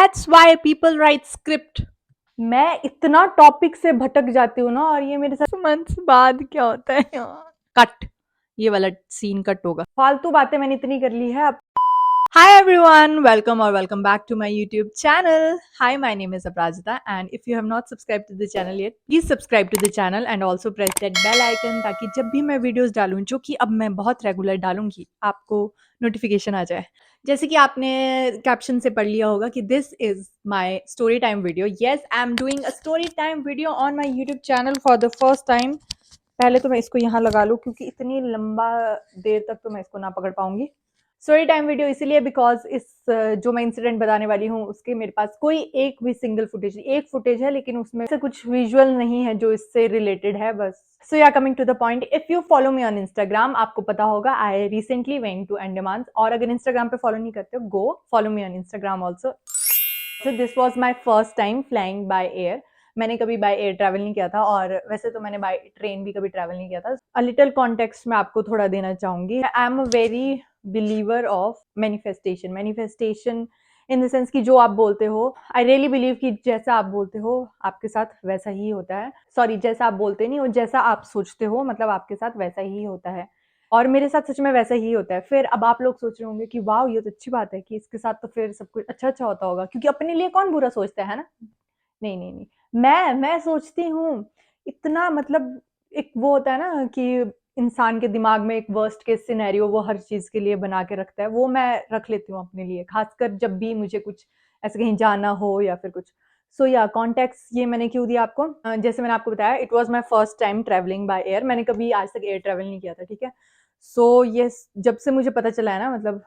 That's why people write script. मैं इतना topic से भटक जाती हूँ ना, और ये मेरे साथ मंथ्स बाद क्या होता है यार? कट, ये वाला सीन कट होगा। फालतू बातें मैंने इतनी कर ली है अब। Hi everyone, welcome back to my YouTube channel. Hi, my name is Aparajita, and if you have not subscribed to the channel yet, please subscribe to the channel and also press that bell icon ताकि जब भी मैं videos डालूं, जो कि अब मैं बहुत रेगुलर डालूंगी, आपको नोटिफिकेशन आ जाए। जैसे कि आपने कैप्शन से पढ़ लिया होगा कि this is my story time video. Yes, I am doing a story time video on my YouTube channel for the first time. पहले तो मैं इसको यहाँ लगा लूँ, क्योंकि इतनी लंबा देर तक तो मैं इसको ना पकड़ पाऊंगी। स्टोरी टाइम वीडियो इसीलिए बिकॉज इस जो मैं इंसिडेंट बताने वाली हूँ उसके मेरे पास कोई एक भी सिंगल फुटेज, एक फुटेज है लेकिन उसमें से कुछ विजुअल नहीं है जो इससे रिलेटेड है बस। So yeah coming to the point, if you follow me on Instagram, आपको पता होगा I recently went to Andaman. और अगर इंस्टाग्राम पे फॉलो नहीं करते हो, go follow me on Instagram also. So this was my first time flying by air. मैंने कभी बाय एयर ट्रैवल नहीं किया था, और वैसे तो मैंने बाय ट्रेन भी कभी ट्रैवल नहीं किया था। अ लिटिल कॉन्टेक्स्ट मैं आपको थोड़ा देना चाहूंगी। I am a very believer of manifestation in the sense कि जो आप बोलते हो, आई रियली बिलीव कि जैसा आप बोलते हो आपके साथ वैसा ही होता है। सॉरी, जैसा आप बोलते नहीं हो, जैसा आप सोचते हो मतलब आपके साथ वैसा ही होता है। और मेरे साथ सच में वैसा ही होता है। फिर अब आप लोग सोच रहे होंगे कि वाह, ये तो अच्छी बात है कि इसके साथ तो फिर सब कुछ अच्छा अच्छा होता होगा, क्योंकि अपने लिए कौन बुरा सोचता है ना। नहीं नहीं नहीं, मैं सोचती हूँ इतना, मतलब एक वो होता है ना कि इंसान के दिमाग में एक वर्स्ट केस सिनेरियो वो हर चीज के लिए बना के रखता है, वो मैं रख लेती हूँ अपने लिए, खासकर जब भी मुझे कुछ ऐसे कहीं जाना हो या फिर कुछ। सो या कॉन्टेक्स्ट ये मैंने क्यों दिया आपको, जैसे मैंने आपको बताया, it was my first time travelling bye air. मैंने कभी आज तक एयर ट्रेवल नहीं किया था, ठीक है। सो ये जब से मुझे पता चला है ना, मतलब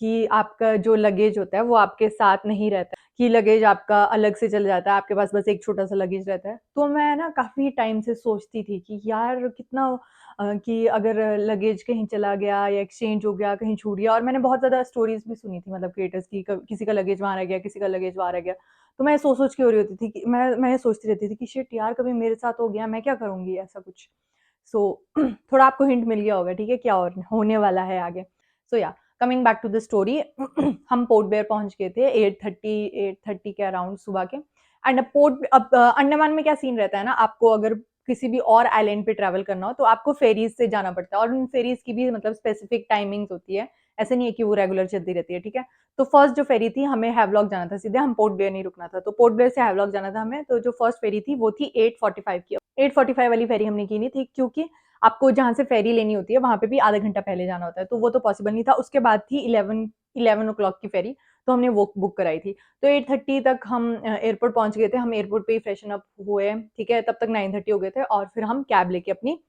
कि आपका जो लगेज होता है वो आपके साथ नहीं रहता, कि लगेज आपका अलग से चल जाता है, आपके पास बस एक छोटा सा लगेज रहता है। तो मैं ना काफी टाइम से सोचती थी कि यार कितना कि अगर लगेज कहीं चला गया या एक्सचेंज हो गया, कहीं छूट गया। और मैंने बहुत ज्यादा स्टोरीज भी सुनी थी, मतलब क्रिएटर्स की, किसी का लगेज वहां रह गया, किसी का लगेज वहां रह गया। तो मैं सोच के हो रही होती थी कि मैं सोचती रहती थी कि शिट यार, कभी मेरे साथ हो गया, मैं क्या करूंगी ऐसा कुछ। सो थोड़ा आपको हिंट मिल गया होगा, ठीक है, क्या होने वाला है आगे। So yeah coming back to the story, हम पोर्ट ब्लेयर पहुंच गए थे 8:30 के अराउंड सुबह के। एंड पोर्ट, अब अंडमान में क्या सीन रहता है ना, आपको अगर किसी भी और आइलैंड पे ट्रैवल करना हो तो आपको फेरीज से जाना पड़ता है, और उन फेरीज की भी मतलब स्पेसिफिक टाइमिंग्स होती है। ऐसे नहीं है कि वो रेगुलर चलती रहती है, ठीक है। तो फर्स्ट जो फेरी थी, हमें हैवलॉक जाना था सीधे, हम पोर्ट ब्लेयर नहीं रुकना था। तो पोर्ट ब्लेयर से हैवलॉक जाना था हमें। तो जो फर्स्ट फेरी थी वो थी 8:45 की। 8:45 वाली फेरी हमने की नहीं थी, क्योंकि आपको जहाँ से फेरी लेनी होती है वहां पे भी आधा घंटा पहले जाना होता है, तो वो तो पॉसिबल नहीं था। उसके बाद थी 11 o'clock की फेरी, तो हमने वो बुक कराई थी। तो 8:30 तक हम एयरपोर्ट पहुंच गए थे। हम एयरपोर्ट पे ही फ्रेशन अप हुए, ठीक है, तब तक 9:30 हो गए थे। और फिर हम कैब लेके अपनी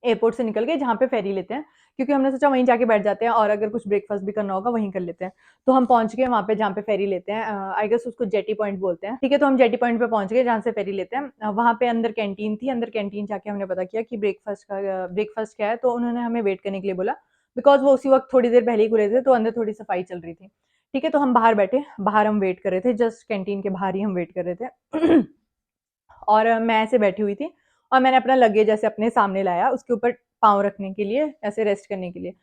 एयरपोर्ट से निकल गए जहाँ पे फेरी लेते हैं, क्योंकि हमने सोचा वहीं जाके बैठ जाते हैं, और अगर कुछ ब्रेकफास्ट भी करना होगा वहीं कर लेते हैं। तो हम पहुंच गए वहाँ पे जहाँ पे फेरी लेते हैं, आई गेस उसको जेटी पॉइंट बोलते हैं, ठीक है। तो हम जेटी पॉइंट पे पहुंच गए जहाँ से फेरी लेते हैं। वहाँ पे अंदर कैंटीन थी, अंदर कैंटीन जाके हमने पता किया कि ब्रेकफास्ट क्या है। तो उन्होंने हमें वेट करने के लिए बोला, बिकॉज वो उसी वक्त थोड़ी देर पहले ही खुले थे, तो अंदर थोड़ी सफाई चल रही थी, ठीक है। तो हम बाहर बैठे, बाहर हम वेट कर रहे थे, जस्ट कैंटीन के बाहर ही हम वेट कर रहे थे। और मैं ऐसे बैठी हुई थी, और मैंने अपना लगेज ऐसे अपने सामने लाया, उसके ऊपर पाँव रखने के लिए, ऐसे रेस्ट करने के लिए।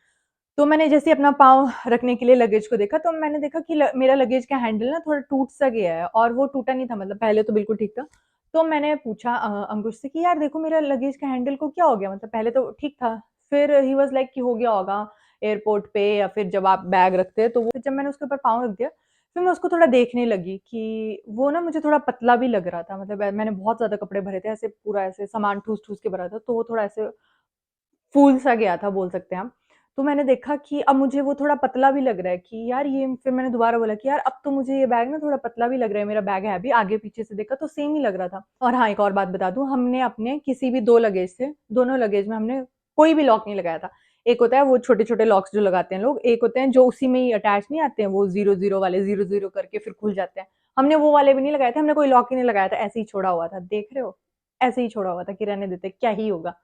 तो मैंने जैसे अपना पाँव रखने के लिए लगेज को देखा, तो मैंने देखा कि मेरा लगेज का हैंडल ना थोड़ा टूट सा गया है, और वो टूटा नहीं था, मतलब पहले तो बिल्कुल ठीक था। तो मैंने पूछा अंकुश से कि यार देखो, मेरा लगेज का हैंडल को क्या हो गया, मतलब पहले तो ठीक था। फिर ही वॉज लाइक कि हो गया होगा एयरपोर्ट पे, या फिर जब आप बैग रखते हैं तो वो। जब मैंने उसके ऊपर पाँव रख दिया, फिर मैं उसको थोड़ा देखने लगी कि वो ना मुझे थोड़ा पतला भी लग रहा था, मतलब मैंने बहुत ज्यादा कपड़े भरे थे, ऐसे पूरा ऐसे सामान ठूस ठूस के भरा था, तो वो थोड़ा ऐसे फूल सा गया था, बोल सकते हैं हम। तो मैंने देखा कि अब मुझे वो थोड़ा पतला भी लग रहा है कि यार ये, फिर मैंने दोबारा बोला कि यार अब तो मुझे ये बैग ना थोड़ा पतला भी लग रहा है, मेरा बैग है अभी, आगे पीछे से देखा तो सेम ही लग रहा था। और हाँ, एक और बात बता दूं, हमने अपने किसी भी दो लगेज से, दोनों लगेज में हमने कोई भी लॉक नहीं लगाया था। एक होता है वो छोटे छोटे लॉक्स जो लगाते हैं लोग, एक होते हैं जो उसी में ही अटैच नहीं आते हैं, वो 0 0 वाले, 0 0 करके फिर खुल जाते हैं। हमने वो वाले भी नहीं लगाए थे, हमने कोई लॉक ही नहीं लगाया था, ऐसे ही छोड़ा हुआ था, देख रहे हो, ऐसे ही छोड़ा हुआ था कि रहने देते, क्या ही होगा,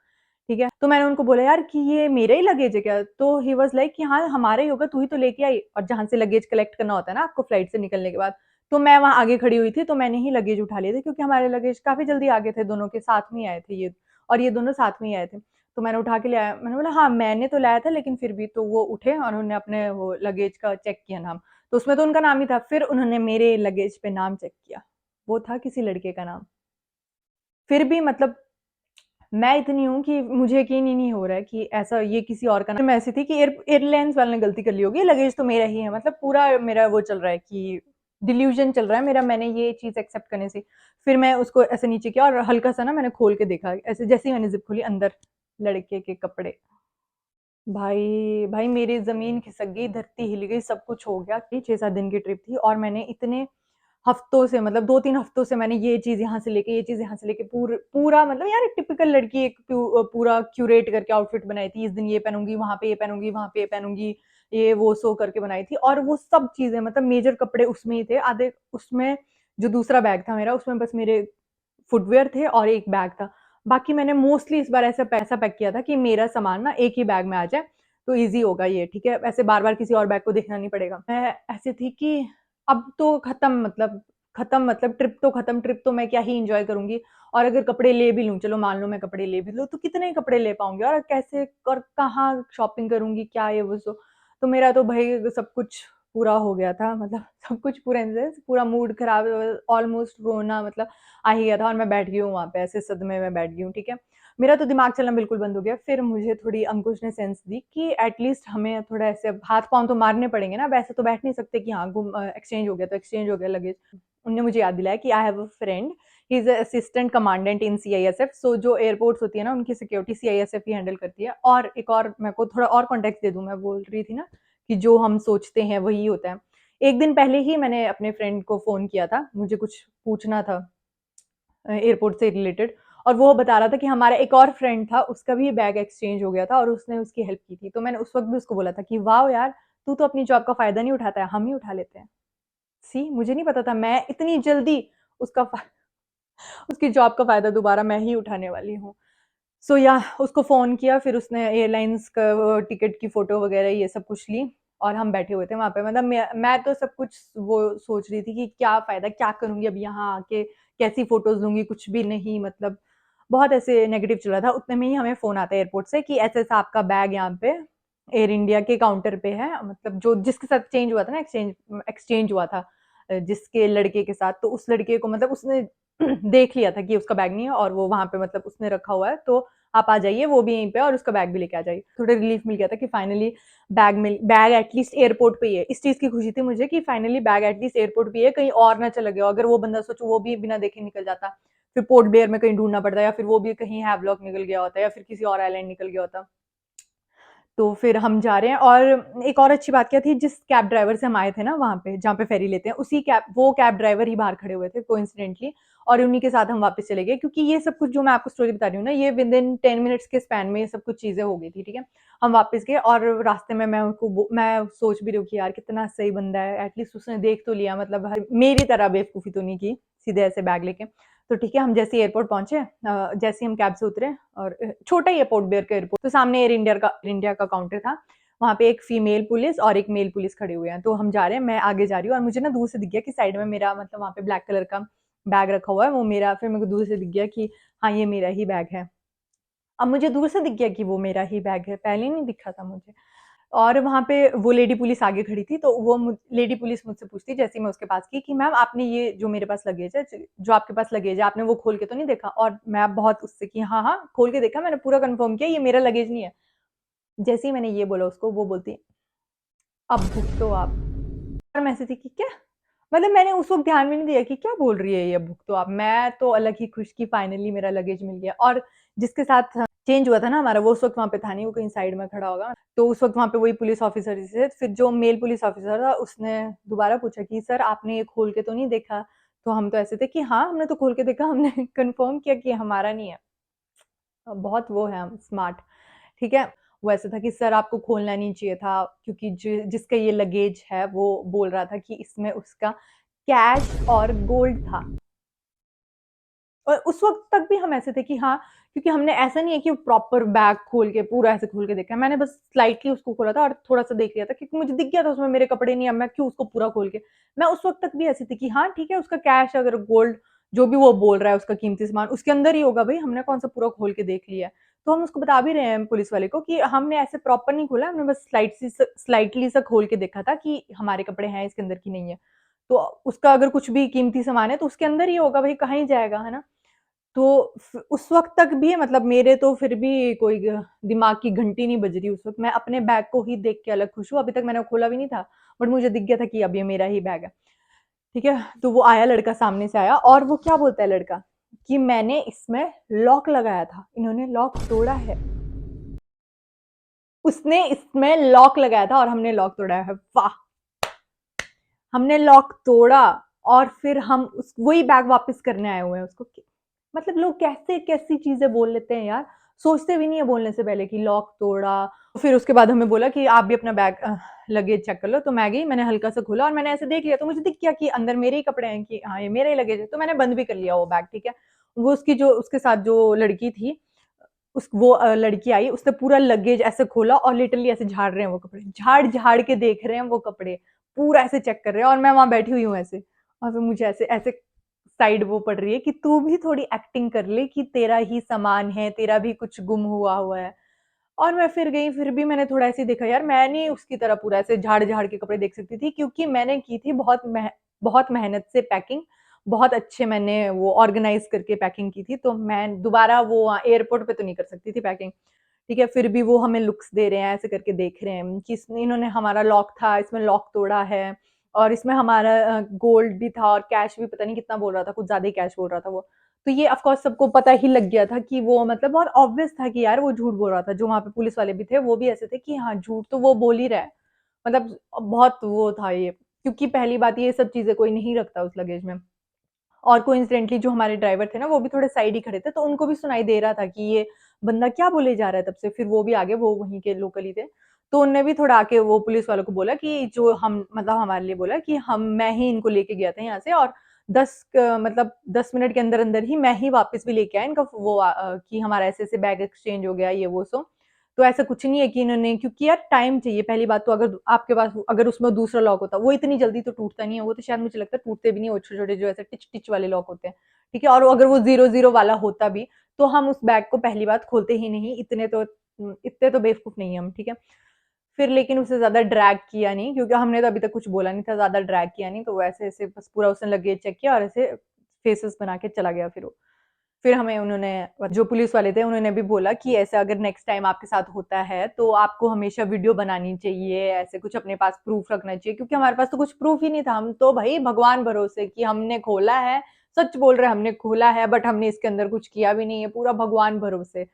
ठीक है। तो मैंने उनको बोला यार कि ये मेरा ही लगेज है क्या, तो ही वाज लाइक कि हाँ हमारा ही होगा, तू ही तो लेके आई। और जहां से लगेज कलेक्ट करना होता है ना आपको फ्लाइट से निकलने के बाद, तो मैं वहां आगे खड़ी हुई थी, तो मैंने ही लगेज उठा लिए थे, क्योंकि हमारे लगेज काफी जल्दी आगे थे, दोनों के साथ में ही आए थे ये, और ये दोनों साथ में ही आए थे। तो मैंने उठा के ले आया, मैंने बोला हाँ मैंने तो लाया था, लेकिन फिर भी। तो वो उठे और उन्होंने अपने वो लगेज का चेक किया नाम। तो उसमें तो उनका नाम ही था। फिर उन्होंने मेरे लगेज पे नाम चेक किया, वो था किसी लड़के का नाम। फिर भी मतलब मैं इतनी हूँ कि मुझे यकीन ही नहीं हो रहा है कि ऐसा ये किसी और का नाम। मैं ऐसी थी कि एयरलाइंस वाले ने गलती कर ली होगी, लगेज तो मेरा ही है। मतलब पूरा मेरा वो चल रहा है कि डिल्यूजन चल रहा है मेरा, मैंने ये चीज़ एक्सेप्ट करने से। फिर मैं उसको ऐसे नीचे किया और हल्का सा ना मैंने खोल के देखा, ऐसे जैसे ही मैंने ज़िप खोली, अंदर लड़के के कपड़े। भाई, भाई मेरी ज़मीन खिसक गई, धरती हिल गई, सब कुछ हो गया कि 6-7 दिन की ट्रिप थी और मैंने इतने हफ्तों से, मतलब 2-3 हफ्तों से मैंने ये चीज़ यहाँ से लेके, ये चीज़ यहाँ से लेके पूरा मतलब यार एक टिपिकल लड़की एक पूरा क्यूरेट करके आउटफिट बनाई थी। इस दिन ये पहनूँगी, वहाँ पे ये पहनूँगी, वहाँ पे ये पहनूँगी, ये वो सो करके बनाई थी और वो सब चीज़ें मतलब मेजर कपड़े उसमें ही थे। आधे उसमें जो दूसरा बैग था मेरा, उसमें बस मेरे फुटवियर थे और एक बैग था। बाकी मैंने मोस्टली इस बार ऐसा पैसा पैक किया था कि मेरा सामान ना एक ही बैग में आ जाए, तो ईज़ी होगा ये, ठीक है? ऐसे बार-बार किसी और बैग को देखना नहीं पड़ेगा। मैं ऐसी थी कि अब तो खत्म मतलब ट्रिप तो मैं क्या ही एन्जॉय करूँगी। और अगर कपड़े ले भी लूँ, चलो मान लो मैं कपड़े ले भी लूँ, तो कितने कपड़े ले पाऊँगी और कैसे और कहाँ शॉपिंग करूँगी, क्या ये वो सो। तो मेरा तो भई सब कुछ पूरा हो गया था, मतलब सब कुछ पूरा इन द सेंस पूरा मूड खराब, ऑलमोस्ट रोना मतलब आ ही गया था और मैं बैठ गई हूँ वहाँ पे, ऐसे सदमे में बैठ गई हूँ, ठीक है? मेरा तो दिमाग चलना बिल्कुल बंद हो गया। फिर मुझे थोड़ी अंकुश ने सेंस दी कि एटलीस्ट हमें थोड़ा ऐसे हाथ-पाँव तो मारने पड़ेंगे ना, वैसे तो बैठ नहीं सकते कि हाँ, एक्सचेंज हो गया तो एक्सचेंज हो गया लगेज। उन्होंने मुझे याद दिलाया कि I have a friend, he is a assistant commandant in CISF. So जो एयरपोर्ट्स होती है ना, उनकी सिक्योरिटी सीआईएसएफ ही हैंडल करती है। और एक और मेरे को थोड़ा और कॉन्टेक्स्ट दे दूँ, मैं बोल रही थी ना कि जो हम सोचते हैं वही होता है। एक दिन पहले ही मैंने अपने फ्रेंड को फ़ोन किया था, मुझे कुछ पूछना था एयरपोर्ट से रिलेटेड, और वो बता रहा था कि हमारा एक और फ्रेंड था, उसका भी बैग एक्सचेंज हो गया था और उसने उसकी हेल्प की थी। तो मैंने उस वक़्त भी उसको बोला था कि वाओ यार! तू तो अपनी जॉब का फ़ायदा नहीं उठाता है, हम ही उठा लेते हैं। सी मुझे नहीं पता था मैं इतनी जल्दी उसका फ़ा उसकी जॉब का फ़ायदा दोबारा मैं ही उठाने वाली हूँ। सो या उसको फ़ोन किया, फिर उसने एयरलाइन्स का वो टिकट की फ़ोटो वग़ैरह ये सब कुछ ली और हम बैठे हुए थे वहाँ पे। मतलब मैं तो सब कुछ वो सोच रही थी कि क्या फ़ायदा, क्या करूँगी अब यहाँ आके, कैसी फ़ोटोज़ लूँगी, कुछ भी नहीं, मतलब बहुत ऐसे नेगेटिव चल रहा था। उतने में ही हमें फ़ोन आता है एयरपोर्ट से कि ऐसा-ऐसा आपका बैग यहाँ पे एयर इंडिया के काउंटर पे है। मतलब जो जिसके साथ चेंज हुआ था ना, एक्सचेंज हुआ था जिसके लड़के के साथ, तो उस लड़के को मतलब उसने देख लिया था कि उसका बैग नहीं है और वो वहाँ पे मतलब उसने रखा हुआ है, तो आप आ जाइए, वो भी यहीं पे है और उसका बैग भी लेके आ जाइए। थोड़ा रिलीफ मिल गया था कि फाइनली बैग एटलीस्ट एयरपोर्ट पे ही है। इस चीज़ की खुशी थी मुझे कि फाइनली बैग एटलीस्ट एयरपोर्ट पे ही है, कहीं और ना चला गया हो। अगर वो बंदा सोचो वो भी बिना देखे निकल जाता, फिर पोर्ट ब्लेयर में कहीं ढूँढना पड़ता, या फिर वो भी कहीं हैवलॉक निकल गया होता, या फिर किसी और आइलैंड निकल गया होता। तो फिर हम जा रहे हैं, और एक और अच्छी बात क्या थी, जिस कैब ड्राइवर से हम आए थे ना वहाँ पे जहाँ पे फेरी लेते हैं, वो कैब ड्राइवर ही बाहर खड़े हुए थे कोइंसिडेंटली, और उन्हीं के साथ हम वापस चले गए, क्योंकि ये सब कुछ जो मैं आपको स्टोरी बता रही हूँ ना, ये विद इन 10 मिनट्स के स्पैन में ये सब कुछ चीज़ें हो गई थी, ठीक है? हम वापस गए और रास्ते में मैं सोच भी रही हूँ कि यार कितना सही बंदा है, एटलीस्ट उसने देख तो लिया, मतलब मेरी तरह बेवकूफ़ी तो नहीं की, सीधे ऐसे बैग लेके। तो ठीक है, हम जैसे एयरपोर्ट पहुँचे, जैसे ही हम कैब से उतरे, और छोटा ही है पोर्ट ब्लेयर का एयरपोर्ट, तो सामने एयर इंडिया का काउंटर था। वहाँ पे एक फीमेल पुलिस और एक मेल पुलिस खड़े हुए हैं। तो हम जा रहे हैं, मैं आगे जा रही हूँ और मुझे ना दूर से दिख गया कि साइड में मेरा, मतलब वहाँ पे ब्लैक कलर का बैग रखा हुआ है, वो मेरा, फिर मेरे को दूर से दिख गया कि हाँ, ये मेरा ही बैग है। अब मुझे दूर से दिख गया कि वो मेरा ही बैग है, पहले नहीं दिखा था मुझे। और वहाँ पे वो लेडी पुलिस आगे खड़ी थी, तो वो लेडी पुलिस मुझसे पूछती, जैसे ही मैं उसके पास की, कि मैम आपने ये जो मेरे पास लगेज है, जो आपके पास लगेज है, आपने वो खोल के तो नहीं देखा? और मैं बहुत उससे कि हाँ हाँ, खोल के देखा, मैंने पूरा कंफर्म किया, ये मेरा लगेज नहीं है। जैसे ही मैंने ये बोला उसको, वो बोलती, अब भुगतो आप। और मैं ऐसे थी कि क्या, मतलब मैंने उस वक्त ध्यान में नहीं दिया कि क्या बोल रही है ये, भुगतो आप। मैं तो अलग ही खुश कि फाइनली मेरा लगेज मिल गया। और जिसके साथ चेंज हुआ था ना हमारा, वो उस वक्त वहाँ पे था नहीं, वो कहीं साइड में खड़ा होगा। तो उस वक्त वहाँ पे वही पुलिस ऑफिसर थे। फिर जो मेल पुलिस ऑफिसर था, उसने दोबारा पूछा कि सर आपने ये खोल के तो नहीं देखा? तो हम तो ऐसे थे कि हाँ, हमने तो खोल के देखा, हमने कंफर्म किया कि हमारा नहीं है। बहुत वो है हम स्मार्ट, ठीक है? वो ऐसा था कि सर आपको खोलना नहीं चाहिए था, क्योंकि जिसका ये लगेज है वो बोल रहा था कि इसमें उसका कैश और गोल्ड था। और उस वक़्त तक भी हम ऐसे थे कि हाँ, क्योंकि हमने ऐसा नहीं है कि प्रॉपर बैग खोल के, पूरा ऐसे खोल के देखा है। मैंने बस स्लाइटली उसको खोला था और थोड़ा-सा देख लिया था, क्योंकि मुझे दिख गया था उसमें मेरे कपड़े नहीं है, अब मैं क्यों उसको पूरा खोल के। मैं उस वक़्त तक भी ऐसी थी कि हाँ, ठीक है, उसका कैश अगर गोल्ड जो भी वो बोल रहा है उसका कीमती सामान उसके अंदर ही होगा भई, हमने कौन-सा पूरा खोल के देख लिया है। तो हम उसको बता भी रहे हैं पुलिस वाले को कि हमने ऐसे प्रॉपर नहीं खोला, हमने बस स्लाइटली सा खोल के देखा था कि हमारे कपड़े हैं इसके अंदर की नहीं है। तो उसका अगर कुछ भी कीमती सामान है तो उसके अंदर ही होगा, भाई कहाँ ही जाएगा, है ना? तो उस वक़्त तक भी मतलब मेरे तो फिर भी कोई दिमाग की घंटी नहीं बज रही उस वक़्त। मैं अपने बैग को ही देख के अलग खुश हूँ, अभी तक मैंने खोला भी नहीं था, बट मुझे दिख गया था कि अब ये मेरा ही बैग है। ठीक है? तो वो आया लड़का, सामने से आया और वो क्या बोलता है लड़का कि मैंने इसमें लॉक लगाया था, इन्होंने लॉक तोड़ा है। उसने इसमें लॉक लगाया था और हमने लॉक तोड़ा है। वाह! हमने लॉक तोड़ा और फिर हम उस वही बैग वापस करने आए हुए हैं उसको। मतलब लोग कैसे कैसी चीजें बोल लेते हैं यार, सोचते भी नहीं है बोलने से पहले कि लॉक तोड़ा। फिर उसके बाद हमें बोला कि आप भी अपना बैग लगेज चेक कर लो। तो मैं गई, मैंने हल्का सा खोला और मैंने ऐसे देख लिया, तो मुझे दिख गया कि अंदर मेरे ही कपड़े हैं, कि हाँ ये मेरा ही लगेज है। तो मैंने बंद भी कर लिया वो बैग। ठीक है? वो उसकी जो उसके साथ जो लड़की थी, लड़की आई, उसने पूरा लगेज ऐसे खोला और लिटरली ऐसे झाड़ रहे हैं वो कपड़े, झाड़ झाड़ के देख रहे हैं वो कपड़े, पूरा ऐसे चेक कर रहे हैं और मैं वहां बैठी हुई हूँ ऐसे। और फिर मुझे ऐसे ऐसे साइड वो पड़ रही है कि तू भी थोड़ी एक्टिंग कर ले कि तेरा ही सामान है, तेरा भी कुछ गुम हुआ हुआ है। और मैं फिर गई, फिर भी मैंने थोड़ा ऐसे देखा, यार मैं नहीं उसकी तरह पूरा ऐसे झाड़ झाड़ के कपड़े देख सकती थी, क्योंकि मैंने की थी बहुत मेहनत से पैकिंग, बहुत अच्छे मैंने वो ऑर्गेनाइज करके पैकिंग की थी। तो मैं दोबारा वो एयरपोर्ट पे तो नहीं कर सकती थी पैकिंग। ठीक है? फिर भी वो हमें लुक्स दे रहे हैं, ऐसे करके देख रहे हैं कि इसने इन्होंने हमारा लॉक था, इसमें लॉक तोड़ा है और इसमें हमारा गोल्ड भी था और कैश भी पता नहीं कितना बोल रहा था, कुछ ज़्यादा ही कैश बोल रहा था वो। तो ये ऑफ कोर्स सबको पता ही लग गया था कि वो मतलब बहुत ऑब्वियस था कि यार वो झूठ बोल रहा था। जो वहाँ पे पुलिस वाले भी थे वो भी ऐसे थे कि हाँ, झूठ तो वो बोल ही रहा है। मतलब बहुत वो था ये, क्योंकि पहली बात ये सब चीज़ें कोई नहीं रखता उस लगेज में। और कोइंसिडेंटली जो हमारे ड्राइवर थे ना, वो भी थोड़े साइड ही खड़े थे, तो उनको भी सुनाई दे रहा था कि ये बंदा क्या बोले जा रहा है तब से। फिर वो भी आगे, वो वहीं के लोकल ही थे, तो उनने भी थोड़ा आके वो पुलिस वालों को बोला कि जो हम मतलब हमारे लिए बोला कि हम मैं ही इनको लेके गया था यहाँ से, और 10 मिनट के अंदर अंदर ही मैं ही वापस भी लेके आया इनका वो कि हमारा ऐसे ऐसे बैग एक्सचेंज हो गया, ये वो सो। तो ऐसा कुछ नहीं है कि इन्होंने, क्योंकि यार टाइम चाहिए पहली बात तो। अगर आपके पास अगर उसमें दूसरा लॉक होता, वो इतनी जल्दी तो टूटता नहीं है, वो तो शायद मुझे लगता है टूटते भी नहीं, वो छोटे छोटे जो ऐसे टिच टिच वाले लॉक होते हैं। ठीक है? और अगर वो 0-0 वाला होता भी, तो हम उस बैग को पहली बात खोलते ही नहीं, इतने तो बेवकूफ नहीं है हम। ठीक है? फिर लेकिन उसे ज्यादा ड्रैग किया नहीं, क्योंकि हमने तो अभी तक कुछ बोला नहीं था, ज्यादा ड्रैग किया नहीं। तो वो ऐसे ऐसे बस पूरा उसने लगेज चेक किया और ऐसे फेसेस बना के चला गया। फिर हमें उन्होंने, जो पुलिस वाले थे उन्होंने भी बोला कि ऐसा अगर नेक्स्ट टाइम आपके साथ होता है तो आपको हमेशा वीडियो बनानी चाहिए, ऐसे कुछ अपने पास प्रूफ रखना चाहिए। क्योंकि हमारे पास तो कुछ प्रूफ ही नहीं था, हम तो भाई भगवान भरोसे कि हमने खोला है, सच बोल रहे हैं हमने खोला है, बट हमने इसके अंदर कुछ किया भी नहीं है, पूरा भगवान भरोसे।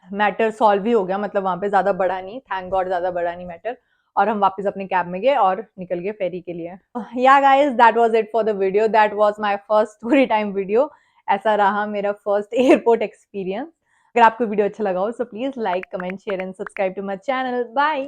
मैटर सॉल्व ही हो गया, मतलब वहां पे ज्यादा बड़ा नहीं, थैंक गॉड ज्यादा बड़ा नहीं मैटर। और हम वापस अपने कैब में गए और निकल गए फेरी के लिए। या guys, that was it for the video, that was my first story time video. ऐसा रहा मेरा फर्स्ट एयरपोर्ट एक्सपीरियंस। अगर आपको वीडियो अच्छा लगा हो तो please like, comment, share and subscribe to my channel. Bye.